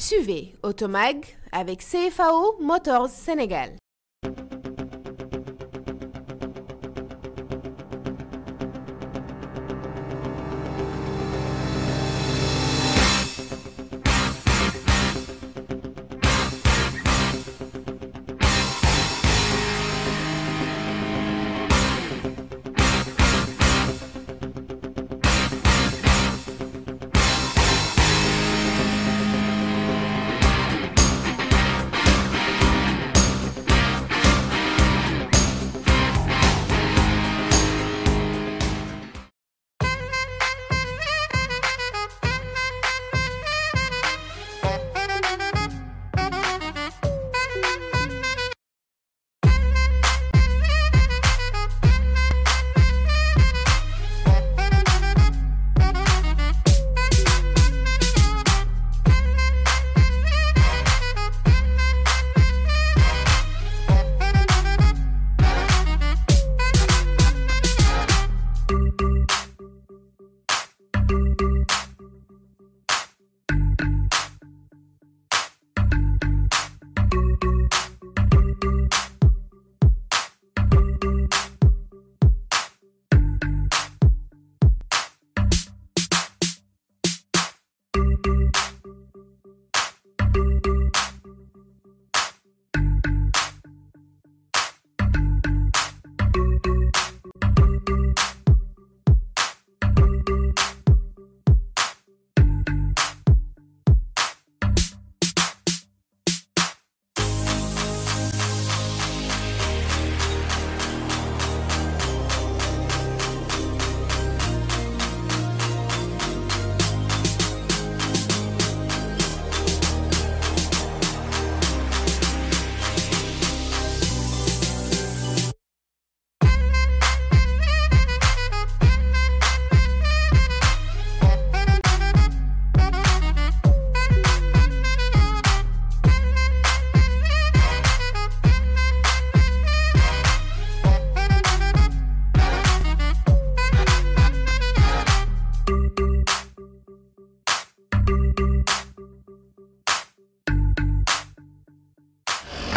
Suivez Automag avec CFAO Motors Sénégal.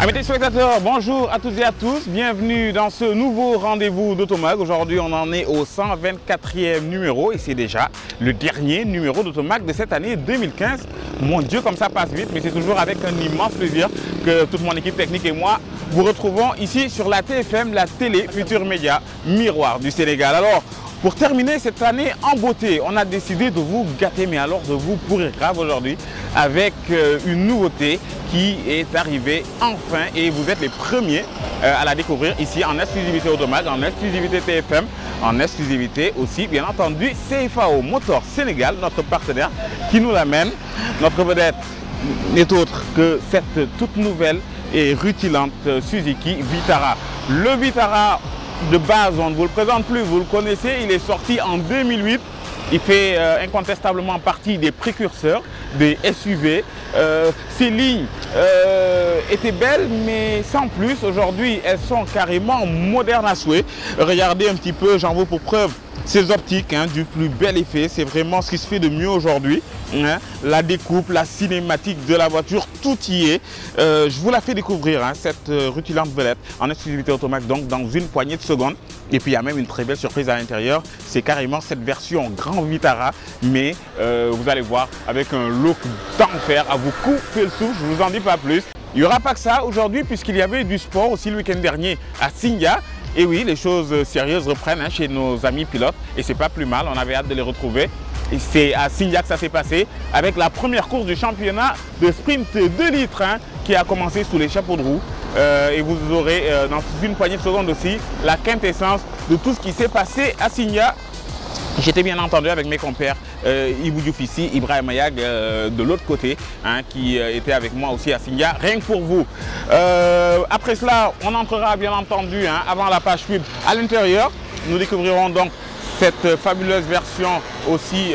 Amis téléspectateurs, bonjour à toutes et à tous, bienvenue dans ce nouveau rendez-vous d'Automag. Aujourd'hui on en est au 124e numéro et c'est déjà le dernier numéro d'Automag de cette année 2015. Mon Dieu, comme ça passe vite, mais c'est toujours avec un immense plaisir que toute mon équipe technique et moi vous retrouvons ici sur la TFM, la télé Futur Média, miroir du Sénégal. Alors, pour terminer cette année en beauté, on a décidé de vous gâter, mais alors de vous pourrir grave aujourd'hui avec une nouveauté qui est arrivée enfin et vous êtes les premiers à la découvrir ici en exclusivité Automag, en exclusivité TFM, en exclusivité aussi bien entendu CFAO Motors Sénégal, notre partenaire qui nous l'amène. Notre vedette n'est autre que cette toute nouvelle et rutilante Suzuki Vitara. Le Vitara de base, on ne vous le présente plus, vous le connaissez, il est sorti en 2008. Il fait incontestablement partie des précurseurs des SUV. Ces lignes étaient belles, mais sans plus. Aujourd'hui, elles sont carrément modernes à souhait. Regardez un petit peu, j'en veux pour preuve ces optiques du plus bel effet. C'est vraiment ce qui se fait de mieux aujourd'hui. La découpe, la cinématique de la voiture, tout y est. Je vous la fais découvrir, cette rutilante vedette en exclusivité Automag, donc dans une poignée de secondes. Et puis il y a même une très belle surprise à l'intérieur. C'est carrément cette version Grand Vitara, mais vous allez voir avec un look d'enfer à vous couper le souffle. Je vous en dis pas plus. Il n'y aura pas que ça aujourd'hui puisqu'il y avait du sport aussi le week-end dernier à Sindia. Et oui, les choses sérieuses reprennent chez nos amis pilotes et c'est pas plus mal. On avait hâte de les retrouver. Et c'est à Sindia que ça s'est passé avec la première course du championnat de sprint 2 litres qui a commencé sous les chapeaux de roue. Et vous aurez dans une poignée de secondes aussi la quintessence de tout ce qui s'est passé à Sindia. J'étais bien entendu avec mes compères Ibou Diouf ici, Ibrahim Mayag de l'autre côté, qui était avec moi aussi à Sindia, rien que pour vous. Après cela, on entrera bien entendu avant la page pub à l'intérieur. Nous découvrirons donc cette fabuleuse version aussi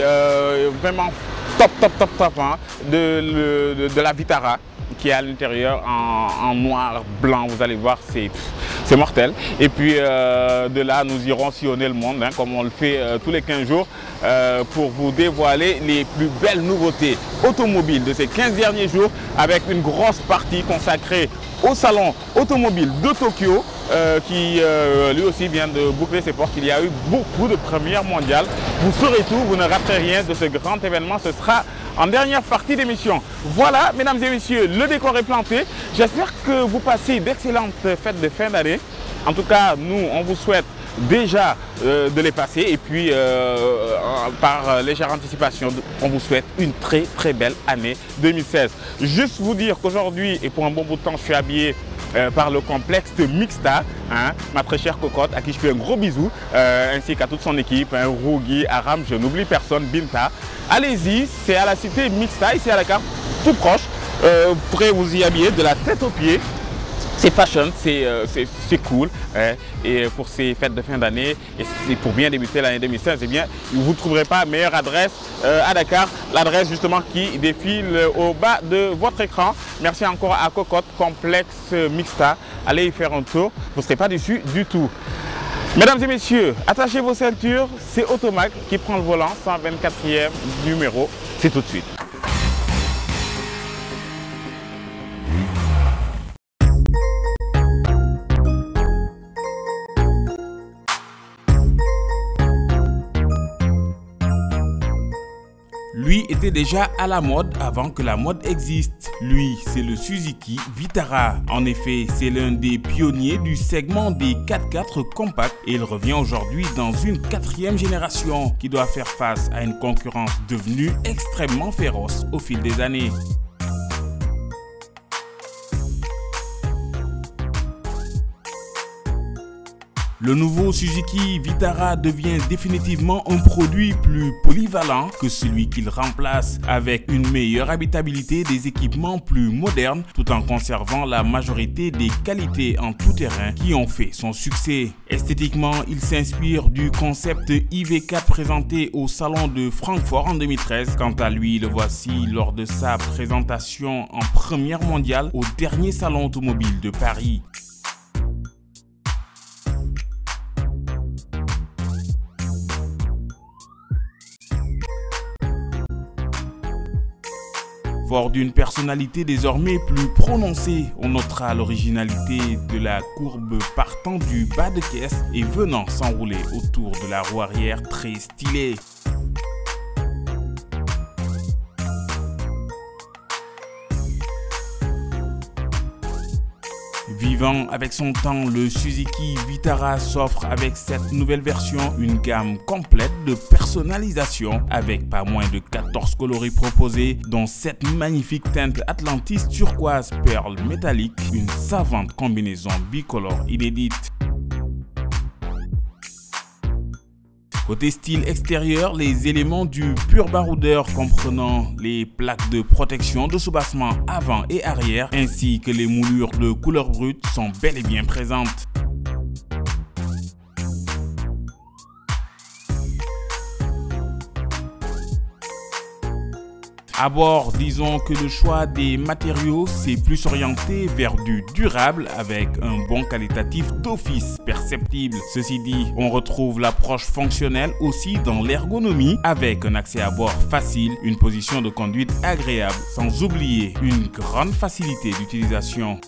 vraiment top de la Vitara, qui est à l'intérieur en noir, blanc. Vous allez voir, c'est mortel. Et puis de là, nous irons sillonner le monde, hein, comme on le fait tous les 15 jours, pour vous dévoiler les plus belles nouveautés automobiles de ces 15 derniers jours, avec une grosse partie consacrée au salon automobile de Tokyo, qui lui aussi vient de boucler ses portes. Il y a eu beaucoup de premières mondiales. Vous saurez tout, vous ne raterez rien de ce grand événement. Ce sera en dernière partie d'émission. Voilà, mesdames et messieurs, le décor est planté. J'espère que vous passez d'excellentes fêtes de fin d'année. En tout cas, nous, on vous souhaite déjà de les passer, et puis par légère anticipation, on vous souhaite une très très belle année 2016. Juste vous dire qu'aujourd'hui, et pour un bon bout de temps, je suis habillé par le complexe Mixta, hein, ma très chère cocotte, à qui je fais un gros bisou, ainsi qu'à toute son équipe, hein, Rougui, Aram, je n'oublie personne, Binta. Allez-y, c'est à la cité Mixta, ici à la carte, tout proche. Vous pourrez vous y habiller de la tête aux pieds. C'est fashion, c'est cool, hein. Et pour ces fêtes de fin d'année, et pour bien débuter l'année 2016, eh bien, vous ne trouverez pas meilleure adresse à Dakar, l'adresse justement qui défile au bas de votre écran. Merci encore à Cocotte, complexe Mixta. Allez y faire un tour, vous ne serez pas déçus du tout. Mesdames et messieurs, attachez vos ceintures, c'est Automag qui prend le volant, 124e numéro, c'est tout de suite. Lui était déjà à la mode avant que la mode existe. Lui, c'est le Suzuki Vitara. En effet, c'est l'un des pionniers du segment des 4x4 compacts et il revient aujourd'hui dans une 4e génération qui doit faire face à une concurrence devenue extrêmement féroce au fil des années. Le nouveau Suzuki Vitara devient définitivement un produit plus polyvalent que celui qu'il remplace, avec une meilleure habitabilité, des équipements plus modernes, tout en conservant la majorité des qualités en tout-terrain qui ont fait son succès. Esthétiquement, il s'inspire du concept IV4 présenté au salon de Francfort en 2013. Quant à lui, le voici lors de sa présentation en première mondiale au dernier salon automobile de Paris. Fort d'une personnalité désormais plus prononcée, on notera l'originalité de la courbe partant du bas de caisse et venant s'enrouler autour de la roue arrière très stylée. Vivant avec son temps, le Suzuki Vitara s'offre avec cette nouvelle version une gamme complète de personnalisation avec pas moins de 14 coloris proposés, dont cette magnifique teinte Atlantis turquoise perle métallique, une savante combinaison bicolore inédite. Côté style extérieur, les éléments du pur baroudeur comprenant les plaques de protection de soubassement avant et arrière ainsi que les moulures de couleur brute sont bel et bien présentes. À bord, disons que le choix des matériaux s'est plus orienté vers du durable avec un bon qualitatif d'office perceptible. Ceci dit, on retrouve l'approche fonctionnelle aussi dans l'ergonomie avec un accès à bord facile, une position de conduite agréable, sans oublier une grande facilité d'utilisation.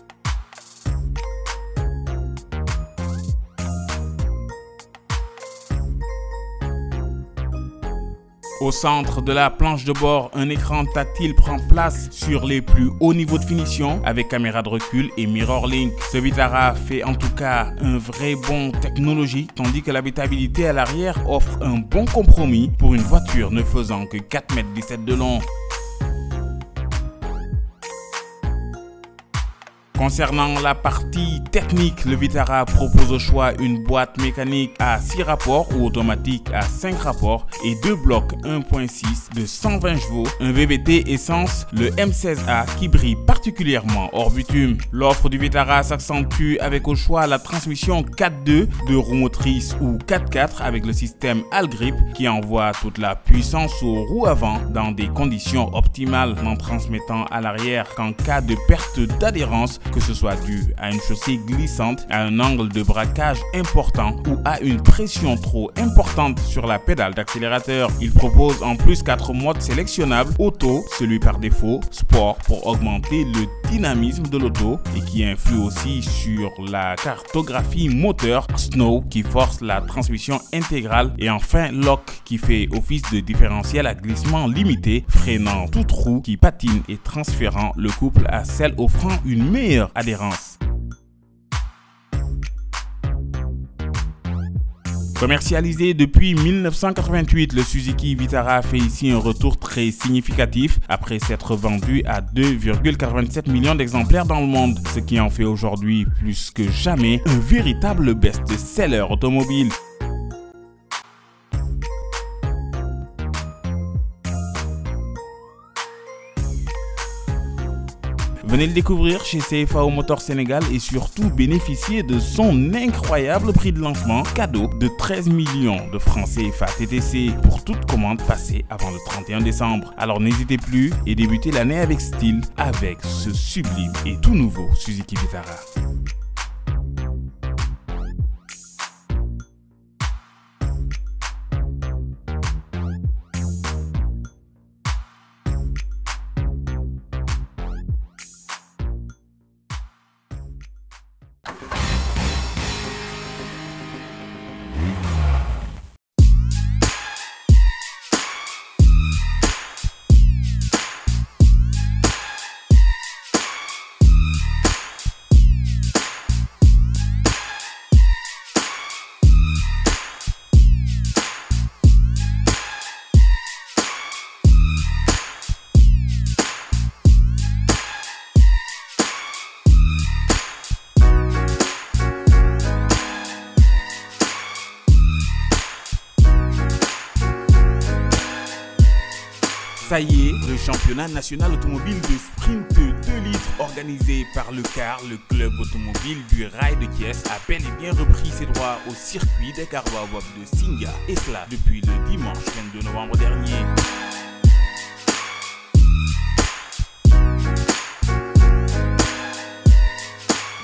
Au centre de la planche de bord, un écran tactile prend place sur les plus hauts niveaux de finition avec caméra de recul et mirror link. Ce Vitara fait en tout cas un vrai bond technologie, tandis que l'habitabilité à l'arrière offre un bon compromis pour une voiture ne faisant que 4,17 m de long. Concernant la partie technique, le Vitara propose au choix une boîte mécanique à 6 rapports ou automatique à 5 rapports et 2 blocs 1.6 de 120 chevaux, un VVT essence, le M16A qui brille particulièrement hors bitume. L'offre du Vitara s'accentue avec au choix la transmission 4.2 de roue motrice ou 4.4 avec le système All-Grip qui envoie toute la puissance aux roues avant dans des conditions optimales, n'en transmettant à l'arrière qu'en cas de perte d'adhérence, que ce soit dû à une chaussée glissante, à un angle de braquage important ou à une pression trop importante sur la pédale d'accélérateur. Il propose en plus 4 modes sélectionnables: auto, celui par défaut, sport pour augmenter le dynamisme de l'auto et qui influe aussi sur la cartographie moteur, snow qui force la transmission intégrale et enfin lock qui fait office de différentiel à glissement limité, freinant toute roue qui patine et transférant le couple à celle offrant une meilleure adhérence. Commercialisé depuis 1988, le Suzuki Vitara fait ici un retour très significatif après s'être vendu à 2,87 millions d'exemplaires dans le monde, ce qui en fait aujourd'hui plus que jamais un véritable best-seller automobile. Venez le découvrir chez CFAO Motor Sénégal et surtout bénéficier de son incroyable prix de lancement cadeau de 13 millions de francs CFA TTC pour toute commande passée avant le 31 décembre. Alors n'hésitez plus et débutez l'année avec style avec ce sublime et tout nouveau Suzuki Vitara. Ça y est, le championnat national automobile de sprint 2 litres organisé par le CAR, le club automobile du Rail de Thiès, a bel et bien repris ses droits au circuit des Carbaob de Singa, et cela depuis le dimanche 22 novembre dernier.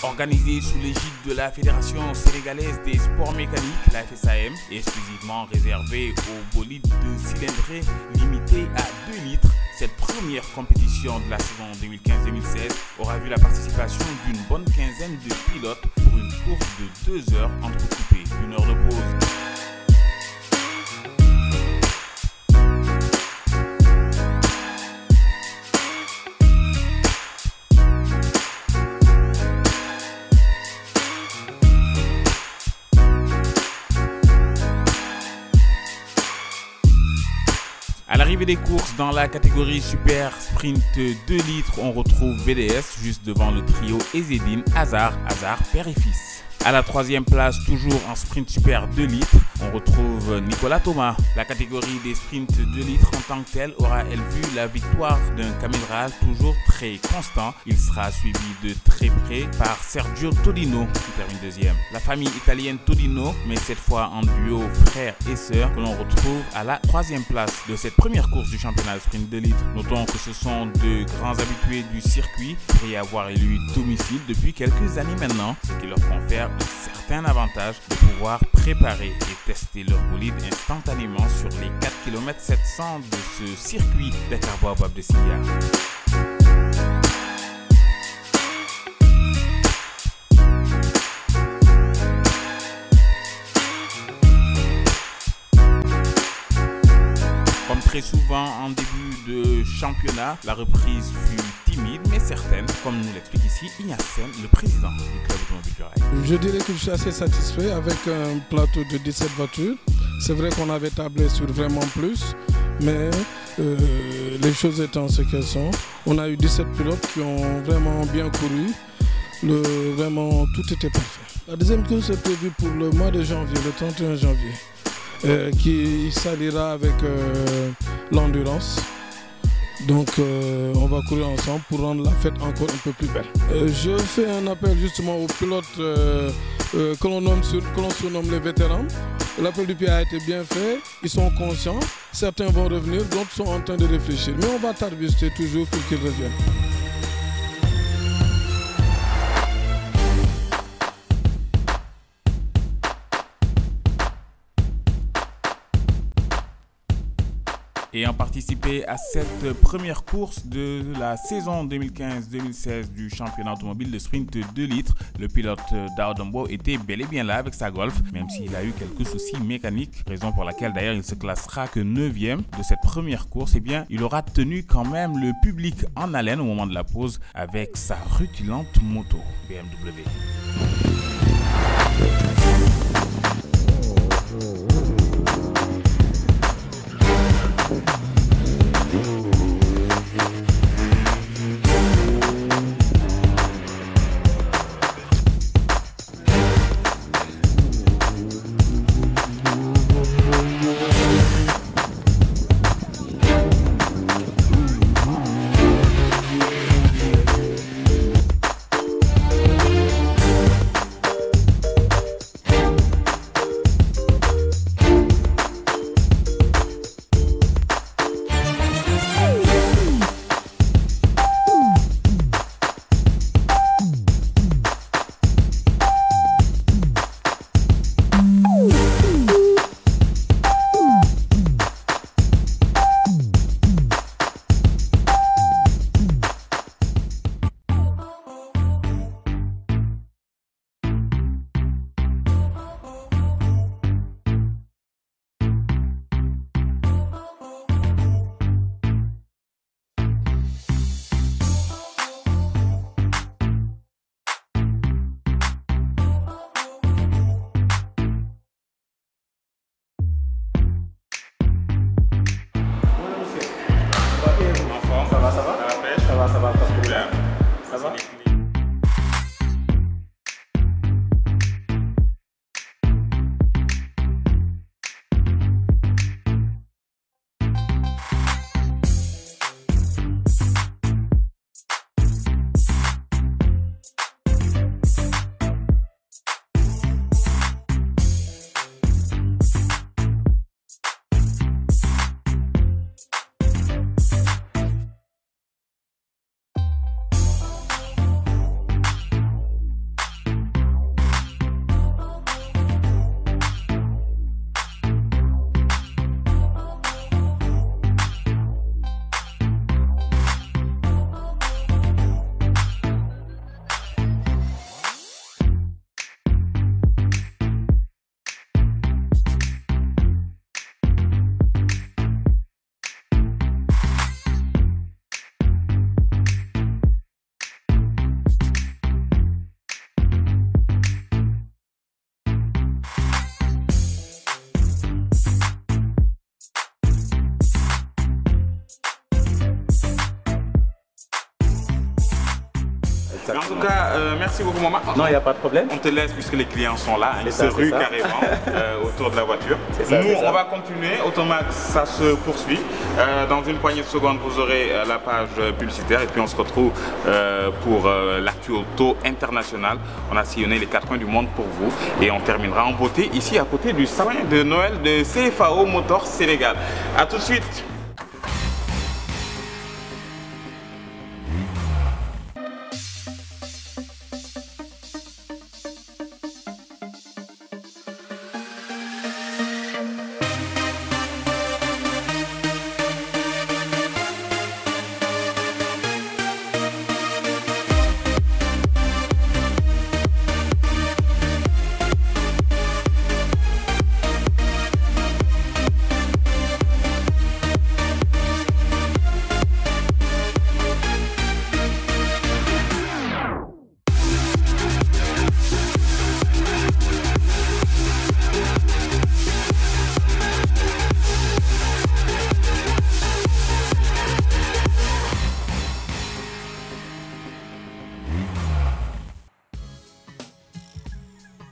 Organisé sous l'égide de la Fédération sénégalaise des sports mécaniques, la FSAM, et exclusivement réservé aux bolides de cylindrée limités à 2 litres, cette première compétition de la saison 2015-2016 aura vu la participation d'une bonne quinzaine de pilotes pour une course de 2 heures entrecoupée d'une heure de pause. À l'arrivée des courses dans la catégorie Super Sprint 2 litres, on retrouve VDS juste devant le trio Ezedine, Hazard, père et fils. À la 3e place, toujours en sprint super 2 litres, on retrouve Nicolas Thomas. La catégorie des sprints 2 litres en tant que telle aura elle vu la victoire d'un Camineral toujours très constant. Il sera suivi de très près par Sergio Todino qui termine 2e. La famille italienne Todino, mais cette fois en duo frère et sœur, que l'on retrouve à la 3e place de cette première course du championnat de sprint 2 litres. Notons que ce sont de grands habitués du circuit pour y avoir élu domicile depuis quelques années maintenant, ce qui leur confère un certain avantage de pouvoir préparer et tester leur bolide instantanément sur les 4 km 700 de ce circuit des Carbaob de Singa. Comme très souvent en début de championnat, la reprise fut timide mais certaine, comme nous l'explique ici Ignace, le président du club automobile du Rail. Je dirais que je suis assez satisfait avec un plateau de 17 voitures. C'est vrai qu'on avait tablé sur vraiment plus, mais les choses étant ce qu'elles sont, on a eu 17 pilotes qui ont vraiment bien couru. Vraiment, tout était parfait. La deuxième course est prévue pour le mois de janvier, le 31 janvier, qui s'alliera avec l'endurance. Donc on va courir ensemble pour rendre la fête encore un peu plus belle. Je fais un appel justement aux pilotes que l'on surnomme les vétérans. L'appel du pied a été bien fait, ils sont conscients, certains vont revenir, d'autres sont en train de réfléchir. Mais on va tarbuster toujours pour qu'ils reviennent. Ayant participé à cette première course de la saison 2015-2016 du championnat automobile de sprint 2 litres, le pilote Dao Dombo était bel et bien là avec sa Golf, même s'il a eu quelques soucis mécaniques, raison pour laquelle d'ailleurs il se classera que 9e de cette première course. Eh bien, il aura tenu quand même le public en haleine au moment de la pause avec sa rutilante moto BMW. Ça va, pas de problème. Ça va? En tout cas, merci beaucoup Maman. Non, il n'y a pas de problème. On te laisse puisque les clients sont là, ils se ça, ruent carrément autour de la voiture. Nous, on va continuer. Automax, ça se poursuit. Dans une poignée de secondes, vous aurez la page publicitaire et puis on se retrouve pour l'actu auto international. On a sillonné les 4 coins du monde pour vous et on terminera en beauté ici à côté du salon de Noël de CFAO Motors Sénégal. A tout de suite.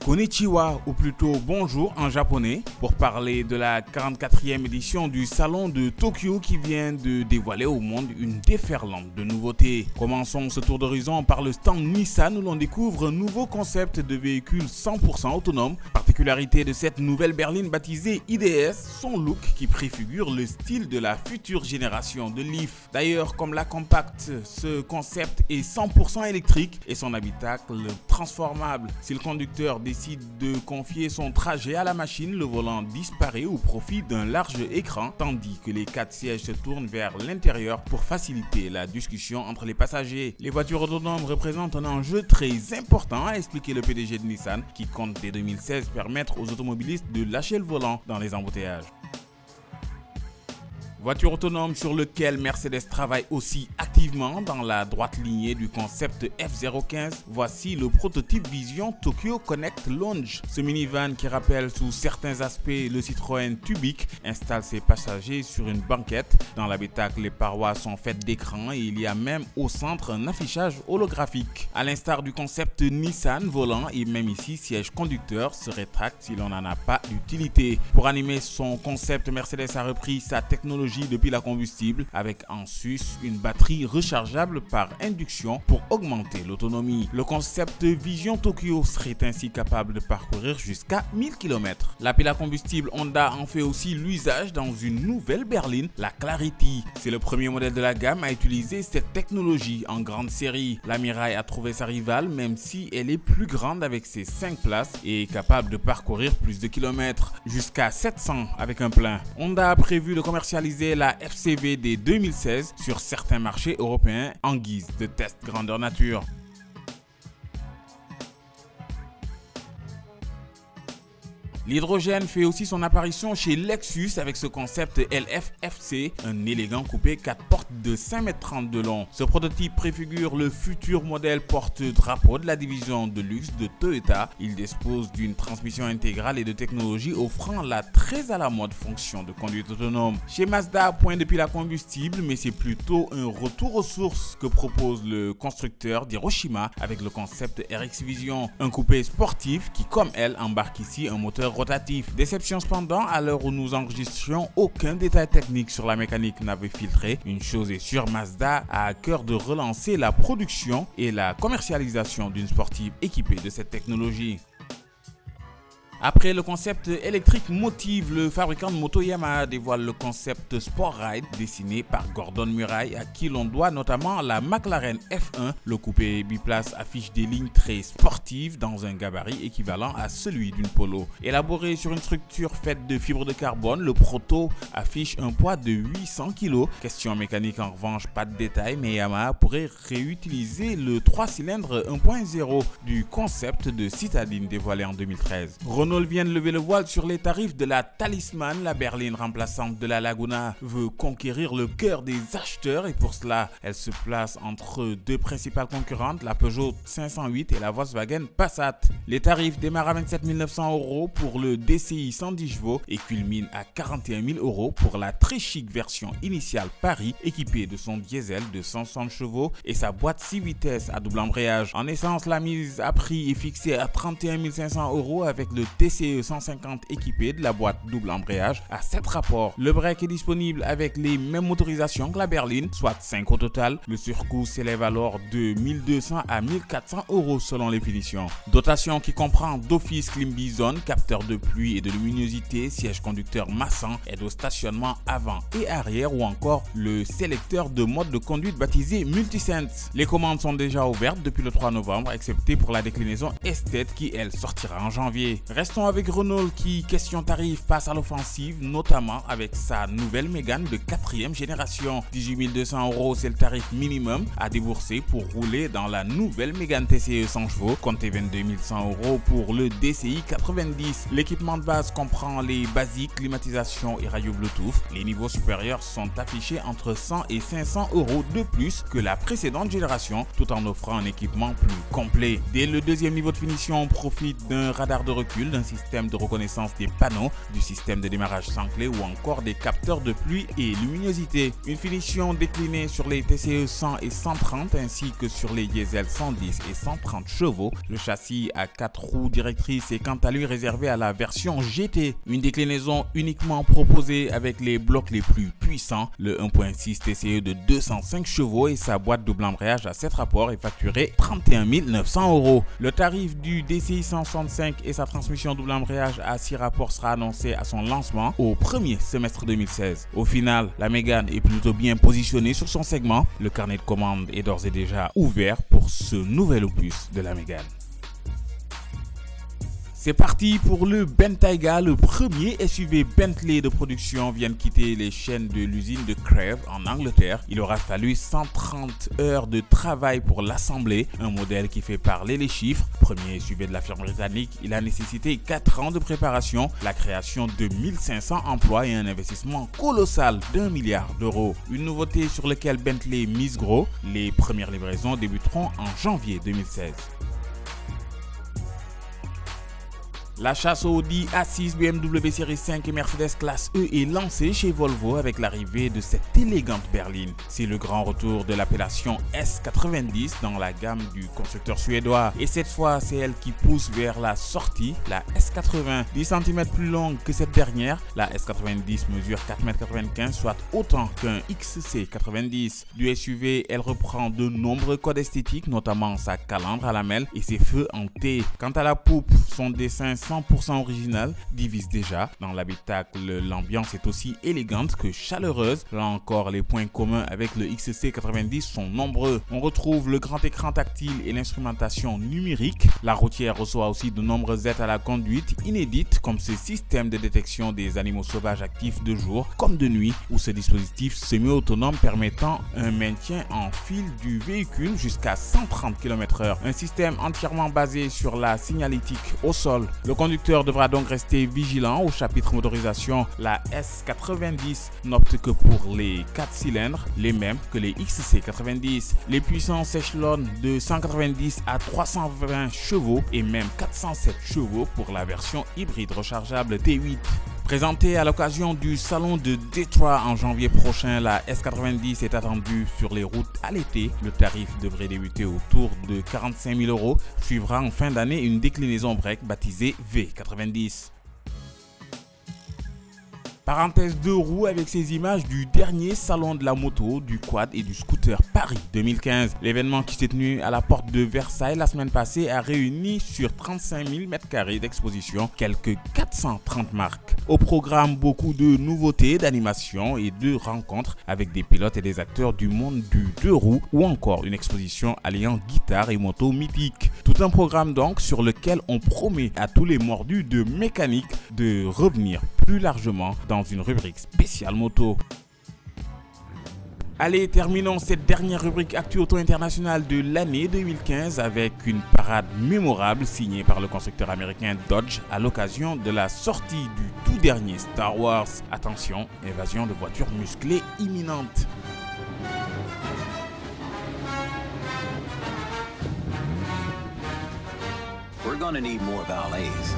Konnichiwa, ou plutôt bonjour en japonais, pour parler de la 44e édition du Salon de Tokyo qui vient de dévoiler au monde une déferlante de nouveautés. Commençons ce tour d'horizon par le stand Nissan où l'on découvre un nouveau concept de véhicule 100% autonome. Particularité de cette nouvelle berline baptisée IDS, son look qui préfigure le style de la future génération de Leaf. D'ailleurs, comme la Compact, ce concept est 100% électrique et son habitacle transformable. Si le conducteur décide de confier son trajet à la machine, le volant disparaît au profit d'un large écran, tandis que les 4 sièges se tournent vers l'intérieur pour faciliter la discussion entre les passagers. Les voitures autonomes représentent un enjeu très important, a expliqué le PDG de Nissan, qui compte dès 2016 permettre aux automobilistes de lâcher le volant dans les embouteillages. Voiture autonome sur lequel Mercedes travaille aussi activement dans la droite lignée du concept F015. Voici le prototype Vision Tokyo Connect Lounge. Ce minivan qui rappelle sous certains aspects le Citroën Tubic installe ses passagers sur une banquette. Dans l'habitacle, les parois sont faites d'écran et il y a même au centre un affichage holographique. À l'instar du concept Nissan, volant et même ici siège conducteur se rétracte si l'on n'en a pas d'utilité. Pour animer son concept, Mercedes a repris sa technologie depuis la combustible avec en sus une batterie rechargeable par induction pour augmenter l'autonomie. Le concept Vision Tokyo serait ainsi capable de parcourir jusqu'à 1000 km. La pile à combustible Honda en fait aussi l'usage dans une nouvelle berline, la Clarity. C'est le premier modèle de la gamme à utiliser cette technologie en grande série. La Mirai a trouvé sa rivale même si elle est plus grande avec ses 5 places et est capable de parcourir plus de kilomètres, jusqu'à 700 avec un plein. Honda a prévu de commercialiser la FCV dès 2016 sur certains marchés européens en guise de test grandeur nature. L'hydrogène fait aussi son apparition chez Lexus avec ce concept LF-FC, un élégant coupé 4 portes de 5,30 m de long. Ce prototype préfigure le futur modèle porte-drapeau de la division de luxe de Toyota. Il dispose d'une transmission intégrale et de technologie offrant la très à la mode fonction de conduite autonome. Chez Mazda, point depuis la combustible, mais c'est plutôt un retour aux sources que propose le constructeur d'Hiroshima avec le concept RX Vision, un coupé sportif qui, comme elle, embarque ici un moteur rotatif. Déception cependant, à l'heure où nous enregistrions, aucun détail technique sur la mécanique n'avait filtré. Une chose est sûre, Mazda a à cœur de relancer la production et la commercialisation d'une sportive équipée de cette technologie. Après le concept électrique Motive, le fabricant de moto Yamaha dévoile le concept Sport Ride dessiné par Gordon Murray, à qui l'on doit notamment la McLaren F1. Le coupé biplace affiche des lignes très sportives dans un gabarit équivalent à celui d'une Polo. Élaboré sur une structure faite de fibres de carbone, le proto affiche un poids de 800 kg. Question mécanique en revanche, pas de détails, mais Yamaha pourrait réutiliser le 3 cylindres 1.0 du concept de citadine dévoilé en 2013. Renault vient de lever le voile sur les tarifs de la Talisman. La berline remplaçante de la Laguna veut conquérir le cœur des acheteurs et pour cela, elle se place entre deux principales concurrentes, la Peugeot 508 et la Volkswagen Passat. Les tarifs démarrent à 27 900 € pour le DCI 110 chevaux et culminent à 41 000 € pour la très chic version initiale Paris équipée de son diesel de 160 chevaux et sa boîte 6 vitesses à double embrayage. En essence, la mise à prix est fixée à 31 500 € avec le TCE 150 équipé de la boîte double embrayage à 7 rapports. Le break est disponible avec les mêmes motorisations que la berline, soit 5 au total. Le surcoût s'élève alors de 1200 à 1400 € selon les finitions. Dotation qui comprend d'office clim bison, capteur de pluie et de luminosité, siège conducteur massant, aide au stationnement avant et arrière ou encore le sélecteur de mode de conduite baptisé Multisense. Les commandes sont déjà ouvertes depuis le 3 novembre, excepté pour la déclinaison Estate qui elle sortira en janvier. Restons avec Renault qui, question tarif, passe à l'offensive, notamment avec sa nouvelle Mégane de 4e génération. 18 200 € c'est le tarif minimum à débourser pour rouler dans la nouvelle Mégane TCE 100 chevaux. Comptez 22 100 € pour le DCI 90. L'équipement de base comprend les basiques, climatisation et radio Bluetooth. Les niveaux supérieurs sont affichés entre 100 et 500 € de plus que la précédente génération, tout en offrant un équipement plus complet. Dès le deuxième niveau de finition, on profite d'un radar de recul, d'un système de reconnaissance des panneaux, du système de démarrage sans clé ou encore des capteurs de pluie et luminosité. Une finition déclinée sur les TCE 100 et 130 ainsi que sur les diesel 110 et 130 chevaux. Le châssis à 4 roues directrices est quant à lui réservé à la version GT. Une déclinaison uniquement proposée avec les blocs les plus puissants. Le 1.6 TCE de 205 chevaux et sa boîte double embrayage à 7 rapports est facturé 31 900 €. Le tarif du DCI 165 et sa transmission double embrayage à 6 rapports sera annoncé à son lancement au premier semestre 2016. Au final, la Mégane est plutôt bien positionnée sur son segment. Le carnet de commandes est d'ores et déjà ouvert pour ce nouvel opus de la Mégane. C'est parti pour le Bentayga, le premier SUV Bentley de production vient de quitter les chaînes de l'usine de Crewe en Angleterre. Il aura fallu 130 heures de travail pour l'assembler, un modèle qui fait parler les chiffres. Premier SUV de la firme britannique, il a nécessité 4 ans de préparation, la création de 1500 emplois et un investissement colossal d'1 milliard d'euros. Une nouveauté sur laquelle Bentley mise gros, les premières livraisons débuteront en janvier 2016. La chasse au Audi A6, BMW série 5 et Mercedes classe E est lancée chez Volvo avec l'arrivée de cette élégante berline. C'est le grand retour de l'appellation S90 dans la gamme du constructeur suédois. Et cette fois, c'est elle qui pousse vers la sortie, la S80. 10 cm plus longue que cette dernière, la S90 mesure 4,95 m, soit autant qu'un XC90. Du SUV, elle reprend de nombreux codes esthétiques, notamment sa calandre à lamelles et ses feux en T. Quant à la poupe, son dessin 100% original divise déjà. Dans l'habitacle, l'ambiance est aussi élégante que chaleureuse. Là encore, les points communs avec le XC90 sont nombreux. On retrouve le grand écran tactile et l'instrumentation numérique. La routière reçoit aussi de nombreuses aides à la conduite inédites, comme ce système de détection des animaux sauvages actifs de jour comme de nuit, ou ce dispositif semi-autonome permettant un maintien en file du véhicule jusqu'à 130 km/h. Un système entièrement basé sur la signalétique au sol. Le conducteur devra donc rester vigilant au chapitre motorisation. La S90 n'opte que pour les 4 cylindres, les mêmes que les XC90. Les puissances s'échelonnent de 190 à 320 chevaux et même 407 chevaux pour la version hybride rechargeable T8. Présentée à l'occasion du salon de Détroit en janvier prochain, la S90 est attendue sur les routes à l'été. Le tarif devrait débuter autour de 45 000 €. Suivra en fin d'année une déclinaison break baptisée V90. Parenthèse 2 roues avec ces images du dernier salon de la moto, du quad et du scooter Paris 2015. L'événement qui s'est tenu à la porte de Versailles la semaine passée a réuni sur 35 000 m² d'exposition quelques 430 marques. Au programme, beaucoup de nouveautés, d'animations et de rencontres avec des pilotes et des acteurs du monde du 2 roues ou encore une exposition alliant guitare et moto mythique. Tout un programme donc sur lequel on promet à tous les mordus de mécanique de revenir plus largement dans une rubrique spéciale moto. Allez, terminons cette dernière rubrique Actu Auto International de l'année 2015 avec une parade mémorable signée par le constructeur américain Dodge à l'occasion de la sortie du tout dernier Star Wars. Attention, évasion de voitures musclées imminente. We're gonna need more valets.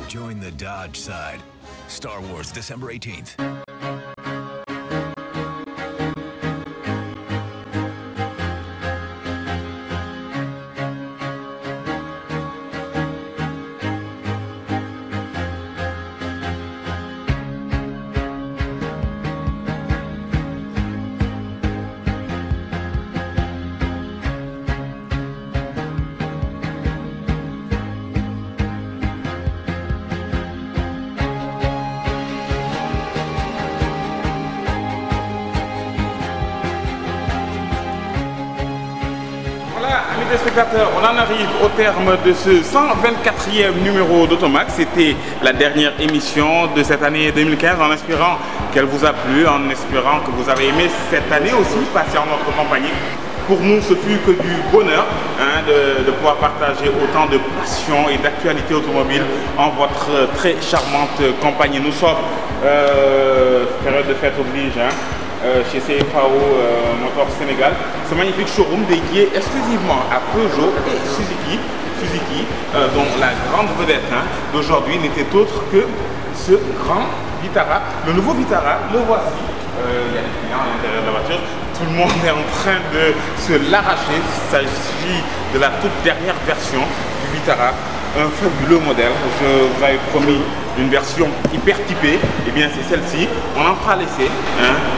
Join the Dodge side. Star Wars, December 18th. Amis téléspectateurs, on en arrive au terme de ce 124e numéro d'Automac. C'était la dernière émission de cette année 2015, en espérant qu'elle vous a plu, en espérant que vous avez aimé cette année aussi passer en notre compagnie. Pour nous, ce fut que du bonheur de pouvoir partager autant de passion et d'actualité automobile en votre très charmante compagnie. Nous sommes, période de fête oblige, chez CFAO Motor Sénégal, ce magnifique showroom dédié exclusivement à Peugeot et Suzuki. Suzuki, dont la grande vedette d'aujourd'hui n'était autre que ce grand Vitara. Le nouveau Vitara, le voici. Il y a des clients à l'intérieur de la voiture. Tout le monde est en train de se l'arracher. Il s'agit de la toute dernière version du Vitara. Un fabuleux modèle. Je vous avais promis une version hyper typée. Et bien c'est celle-ci. On en fera l'essai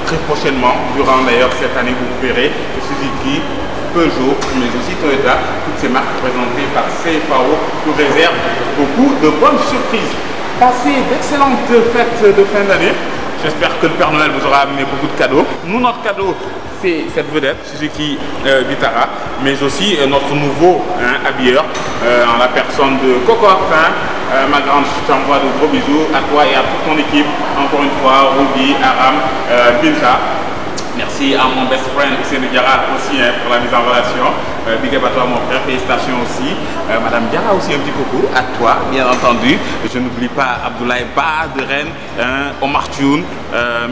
très prochainement. Durant d'ailleurs cette année, vous verrez que Suzuki, Peugeot, mais aussi Toyota, toutes ces marques représentées par CFAO nous réservent beaucoup de bonnes surprises. Passez d'excellentes fêtes de fin d'année. J'espère que le Père Noël vous aura amené beaucoup de cadeaux. Nous, notre cadeau, c'est cette vedette, Suzuki Vitara, mais aussi notre nouveau habilleur, en la personne de Coco Arpin. Ma grande, je t'envoie de gros bisous à toi et à toute ton équipe. Encore une fois, Ruby, Aram, Binta. Merci à mon best friend Hussein Diarra aussi pour la mise en relation. Big up à toi mon frère, félicitations aussi. Madame Diarra aussi un petit coucou à toi bien entendu. Et je n'oublie pas Abdoulaye Ba de Rennes, Omar Thioun.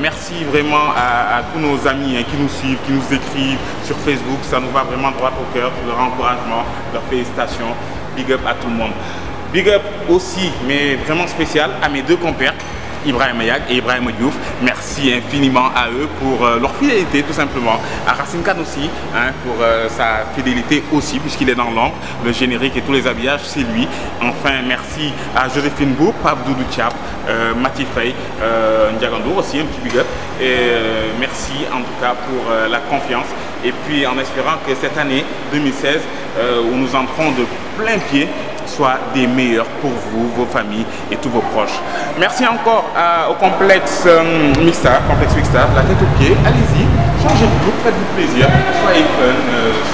Merci vraiment à tous nos amis qui nous suivent, qui nous écrivent sur Facebook. Ça nous va vraiment droit au cœur, leur encouragement, leurs félicitations. Big up à tout le monde. Big up aussi, mais vraiment spécial, à mes deux compères. Ibrahim Ayag et Ibrahim Diouf, merci infiniment à eux pour leur fidélité tout simplement. À Racine Khan aussi, pour sa fidélité aussi, puisqu'il est dans l'ombre. Le générique et tous les habillages, c'est lui. Enfin, merci à Joséphine Bou, Pape Doudou Tchap, Mati Faye, Ndiagando aussi, un petit big up. Et merci en tout cas pour la confiance. Et puis en espérant que cette année 2016, où nous entrons de plein pied, soit des meilleurs pour vous, vos familles et tous vos proches. Merci encore au complexe Mixta, la tête aux pieds. Allez-y, changez de look, faites-vous plaisir, soyez fun,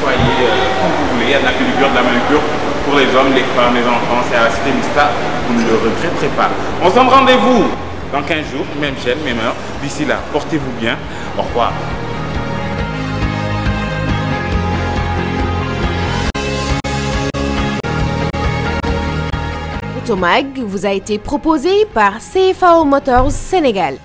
soyez comme vous voulez. Il y a de la pédicure, de la manucure pour les hommes, les femmes, les enfants. C'est à la cité Mixta, vous ne le regretterez pas. On se donne rendez-vous dans 15 jours, même chaîne, même heure. D'ici là, portez-vous bien. Au revoir. Automag vous a été proposé par CFAO Motors Sénégal.